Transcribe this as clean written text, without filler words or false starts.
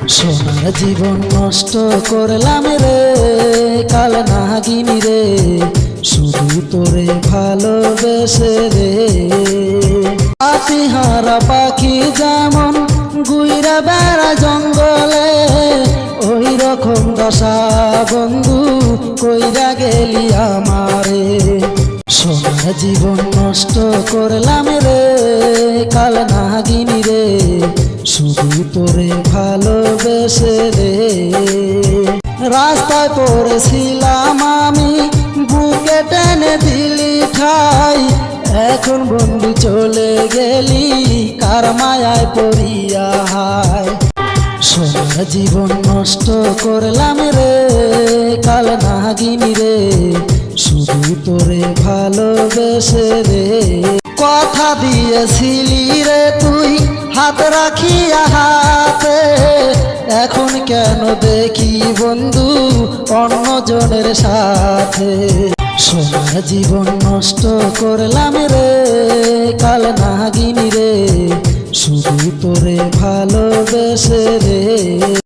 সোনার জীবন নষ্ট করলাম রে কাল নাগিনী রে, শুধু তোরে ভালোবেসে রে। পাতিহারা পাখি যেমন গুইরা বেড়া জঙ্গলে, ওই রকম দশা বন্ধু কইরা গেলি আমারে। সোনার জীবন নষ্ট করলাম রে কাল নাগিনী রে, শুধু তোরে ভালোবেসে রে। রাস্তায় পড়েছিলাম আমি, বুকে টেনে দিলি ঠাই, এখন বন্ধু চলে গেলি কার মায়ায় পড়িয়া হায়। সোনার জীবন নষ্ট করলাম রে কাল নাগিনী রে, শুধু তোরে ভালোবেসে রে। কথা দিয়েছিলি রে তুই হাত রাখিয়া হাতে, এখন কেন দেখি বন্ধু অন্য জনের সাথে। সোনার জীবন নষ্ট করলাম রে কাল নাগিনী রে, শুধু তোরে ভালোবেসে রে।